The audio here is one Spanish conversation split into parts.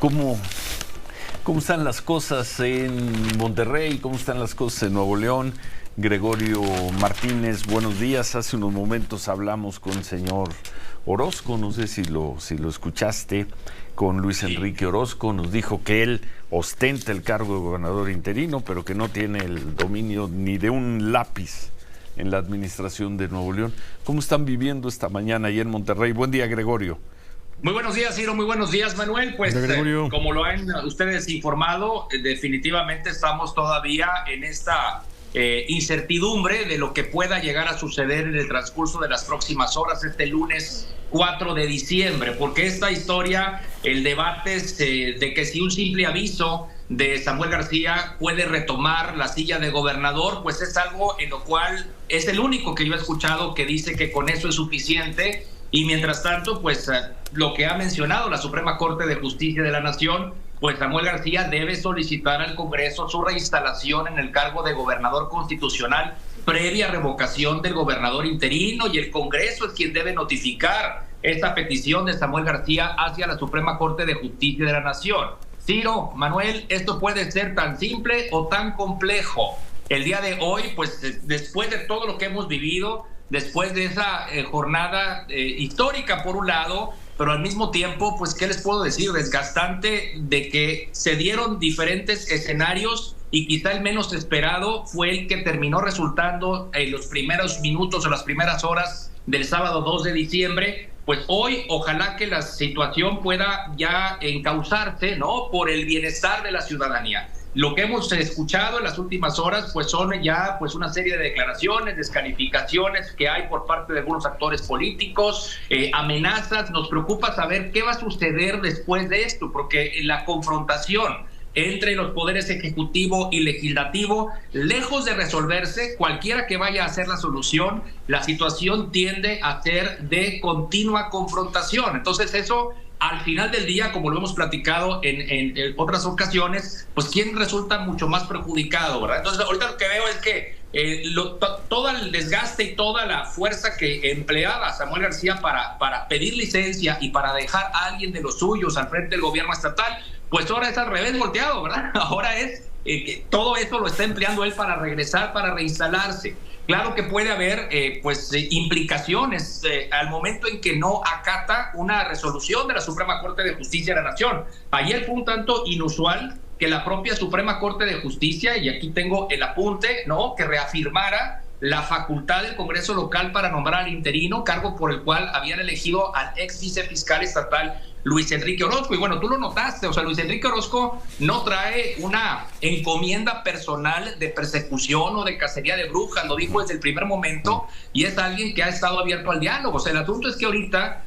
¿Cómo, cómo están las cosas en Monterrey? ¿Cómo están las cosas en Nuevo León? Gregorio Martínez, buenos días. Hace unos momentos hablamos con el señor Orozco, no sé si lo escuchaste, con Luis Enrique Orozco. Nos dijo que él ostenta el cargo de gobernador interino, pero que no tiene el dominio ni de un lápiz en la administración de Nuevo León. ¿Cómo están viviendo esta mañana ahí en Monterrey? Buen día, Gregorio. Muy buenos días, Ciro. Muy buenos días, Manuel. Pues como lo han ustedes informado, definitivamente estamos todavía en esta incertidumbre de lo que pueda llegar a suceder en el transcurso de las próximas horas, este lunes 4 de diciembre, porque esta historia, el debate es de que si un simple aviso de Samuel García puede retomar la silla de gobernador, pues es algo en lo cual es el único que yo he escuchado que dice que con eso es suficiente. Y mientras tanto, pues lo que ha mencionado la Suprema Corte de Justicia de la Nación, pues Samuel García debe solicitar al Congreso su reinstalación en el cargo de gobernador constitucional previa revocación del gobernador interino, y el Congreso es quien debe notificar esta petición de Samuel García hacia la Suprema Corte de Justicia de la Nación. Ciro, Manuel, esto puede ser tan simple o tan complejo. El día de hoy, pues después de todo lo que hemos vivido, después de esa jornada histórica por un lado, pero al mismo tiempo, pues, ¿qué les puedo decir? Desgastante, de que se dieron diferentes escenarios y quizá el menos esperado fue el que terminó resultando en los primeros minutos o las primeras horas del sábado 2 de diciembre. Pues hoy ojalá que la situación pueda ya encauzarse, ¿no?, por el bienestar de la ciudadanía. Lo que hemos escuchado en las últimas horas, pues son ya pues una serie de declaraciones, descalificaciones que hay por parte de algunos actores políticos, amenazas. Nos preocupa saber qué va a suceder después de esto, porque la confrontación entre los poderes ejecutivo y legislativo, lejos de resolverse, cualquiera que vaya a hacer la solución, la situación tiende a ser de continua confrontación. Entonces eso, al final del día, como lo hemos platicado en otras ocasiones, pues quién resulta mucho más perjudicado, ¿verdad? Entonces ahorita lo que veo es que todo el desgaste y toda la fuerza que empleaba Samuel García para pedir licencia y para dejar a alguien de los suyos al frente del gobierno estatal, pues ahora es al revés volteado, ¿verdad? Ahora es que todo eso lo está empleando él para regresar, para reinstalarse. Claro que puede haber implicaciones al momento en que no acata una resolución de la Suprema Corte de Justicia de la Nación. Ayer fue un tanto inusual que la propia Suprema Corte de Justicia, y aquí tengo el apunte, ¿no?, que reafirmara la facultad del Congreso local para nombrar al interino, cargo por el cual habían elegido al ex vicefiscal estatal Luis Enrique Orozco. Y bueno, tú lo notaste, o sea, Luis Enrique Orozco no trae una encomienda personal de persecución o de cacería de brujas, lo dijo desde el primer momento, y es alguien que ha estado abierto al diálogo. O sea, el asunto es que ahorita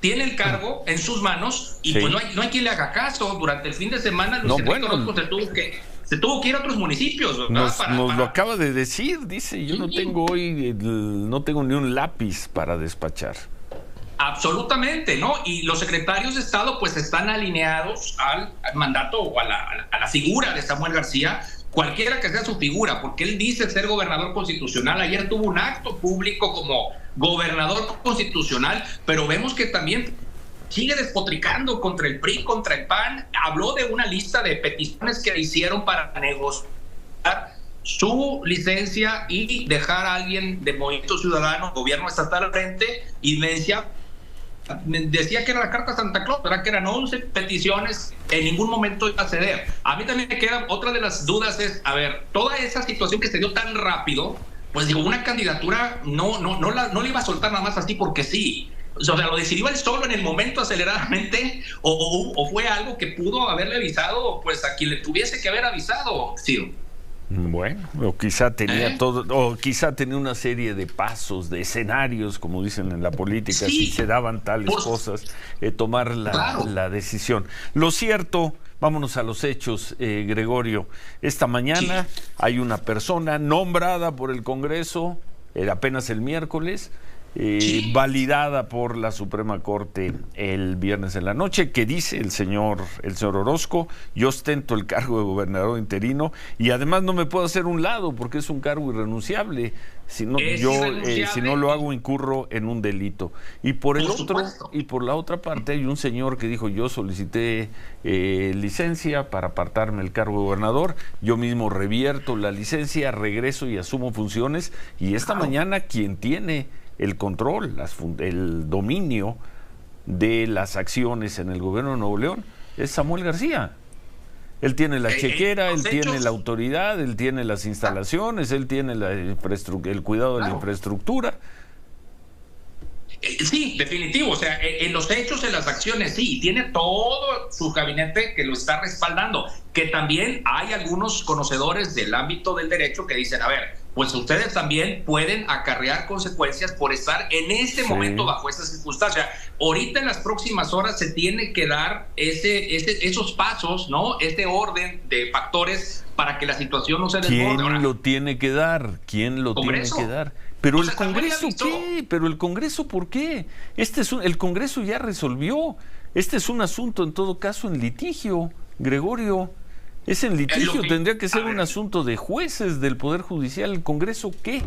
tiene el cargo en sus manos y pues no hay quien le haga caso. Durante el fin de semana Luis Enrique Orozco se tuvo que ir a otros municipios. Nos lo acaba de decir, dice, yo no tengo ni un lápiz para despachar. Absolutamente, ¿no? Y los secretarios de Estado pues están alineados al mandato o a la figura de Samuel García, cualquiera que sea su figura, porque él dice ser gobernador constitucional. Ayer tuvo un acto público como gobernador constitucional, pero vemos que también sigue despotricando contra el PRI, contra el PAN. Habló de una lista de peticiones que le hicieron para negociar su licencia y dejar a alguien de Movimiento Ciudadano, gobierno estatal al frente, y me decía que era la carta Santa Claus, ¿verdad? Que eran 11 peticiones, en ningún momento iba a ceder. A mí también me queda otra de las dudas, es, a ver, toda esa situación que se dio tan rápido, pues digo, una candidatura no le iba a soltar nada más así porque sí. O sea, lo decidió él solo en el momento aceleradamente, o fue algo que pudo haberle avisado pues a quien le tuviese que haber avisado, Ciro. Bueno, o quizá tenía quizá tenía una serie de pasos, de escenarios, como dicen en la política, si se daban tales cosas, tomar la decisión. Lo cierto, vámonos a los hechos, Gregorio. Esta mañana hay una persona nombrada por el Congreso, apenas el miércoles, validada por la Suprema Corte el viernes en la noche, que dice el señor Orozco: yo ostento el cargo de gobernador interino y además no me puedo hacer un lado porque es un cargo irrenunciable. Si no, si no lo hago, incurro en un delito. Y por la otra parte hay un señor que dijo: yo solicité licencia para apartarme el cargo de gobernador, yo mismo revierto la licencia, regreso y asumo funciones, y esta mañana quien tiene el control, el dominio de las acciones en el gobierno de Nuevo León es Samuel García. Él tiene la chequera, él tiene la autoridad, él tiene las instalaciones, él tiene el cuidado de la infraestructura. Sí, definitivo. O sea, en los hechos, en las acciones, sí, tiene todo su gabinete que lo está respaldando. Que también hay algunos conocedores del ámbito del derecho que dicen: a ver, pues ustedes también pueden acarrear consecuencias por estar en este momento bajo esa circunstancia. Ahorita, en las próximas horas, se tiene que dar esos pasos, ¿no? Este orden de factores para que la situación no se desborde. ¿Quién lo tiene que dar? ¿Quién lo tiene que dar? Pero el Congreso, ¿qué? ¿Pero el Congreso por qué? El Congreso ya resolvió. Este es un asunto, en todo caso, en litigio, Gregorio. Es en litigio, tendría que ser un asunto de jueces del Poder Judicial. ¿El Congreso qué?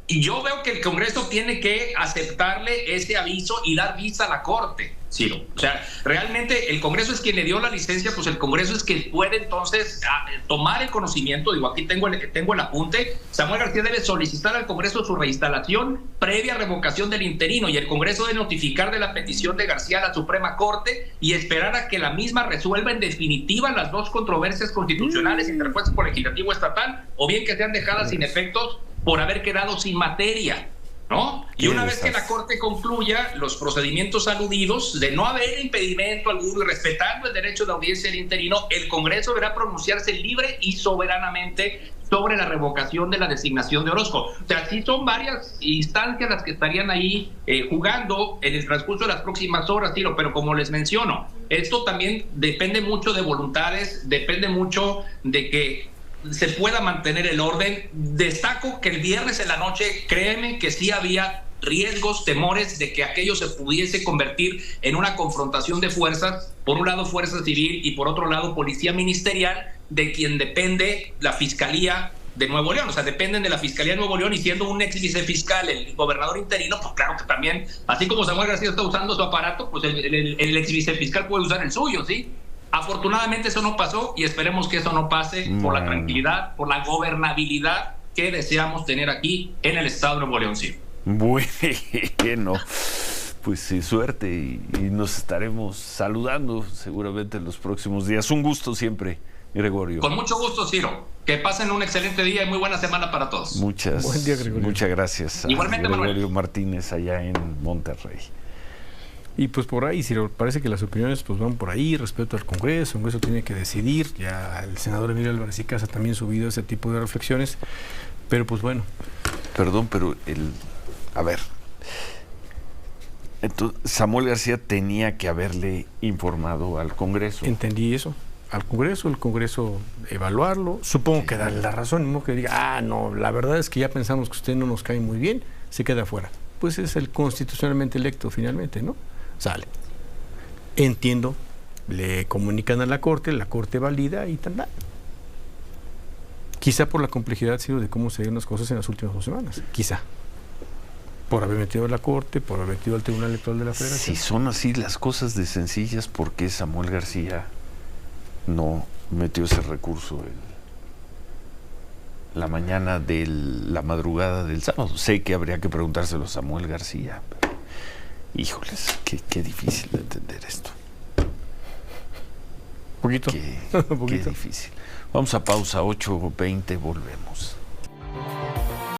Y yo veo que el Congreso tiene que aceptarle ese aviso y dar vista a la Corte, Ciro. O sea, realmente el Congreso es quien le dio la licencia, pues el Congreso es quien puede entonces tomar el conocimiento. Digo, aquí tengo el apunte. Samuel García debe solicitar al Congreso su reinstalación previa revocación del interino, y el Congreso debe notificar de la petición de García a la Suprema Corte y esperar a que la misma resuelva en definitiva las dos controversias constitucionales interpuestas por el Legislativo Estatal, o bien que sean dejadas sin efectos por haber quedado sin materia, ¿no? Y una vez que la Corte concluya los procedimientos aludidos, de no haber impedimento alguno y respetando el derecho de audiencia del interino, el Congreso deberá pronunciarse libre y soberanamente sobre la revocación de la designación de Orozco. O sea, sí son varias instancias las que estarían ahí jugando en el transcurso de las próximas horas, Tiro, pero como les menciono, esto también depende mucho de voluntades, depende mucho de que se pueda mantener el orden. Destaco que el viernes en la noche, créeme que sí había riesgos, temores de que aquello se pudiese convertir en una confrontación de fuerzas, por un lado Fuerza Civil y por otro lado Policía Ministerial, de quien depende la Fiscalía de Nuevo León. O sea, dependen de la Fiscalía de Nuevo León, y siendo un ex vicefiscal el gobernador interino, pues claro que también, así como Samuel García está usando su aparato, pues el ex vicefiscal puede usar el suyo, ¿sí? Afortunadamente eso no pasó, y esperemos que eso no pase, por la tranquilidad, por la gobernabilidad que deseamos tener aquí en el estado de Nuevo León. Sí. Bueno, pues sí, suerte, y nos estaremos saludando seguramente en los próximos días. Un gusto siempre, Gregorio. Con mucho gusto, Ciro. Que pasen un excelente día y muy buena semana para todos. Buen día, Gregorio. Muchas gracias. Igualmente, Gregorio Manuel Martínez, allá en Monterrey. Y pues por ahí, si parece que las opiniones pues van por ahí respecto al Congreso. El Congreso tiene que decidir. Ya el senador Emilio Álvarez y Casa también ha subido ese tipo de reflexiones. Pero pues bueno. Perdón, pero a ver. Entonces, Samuel García tenía que haberle informado al Congreso. Entendí eso. Al Congreso, el Congreso evaluarlo. Supongo que darle la razón. No que diga, no, la verdad es que ya pensamos que usted no nos cae muy bien, se queda fuera. Pues es el constitucionalmente electo finalmente, ¿no? Sale. Entiendo, le comunican a la Corte valida y tal. Quizá por la complejidad, Ciro, de cómo se dieron las cosas en las últimas 2 semanas. Quizá. Por haber metido a la Corte, por haber metido al Tribunal Electoral de la Federación. Si son así las cosas de sencillas, ¿por qué Samuel García no metió ese recurso la mañana de la madrugada del sábado? Sé que habría que preguntárselo a Samuel García, pero híjoles, qué difícil de entender esto. Poquito. Qué difícil. Vamos a pausa, 8:20, volvemos.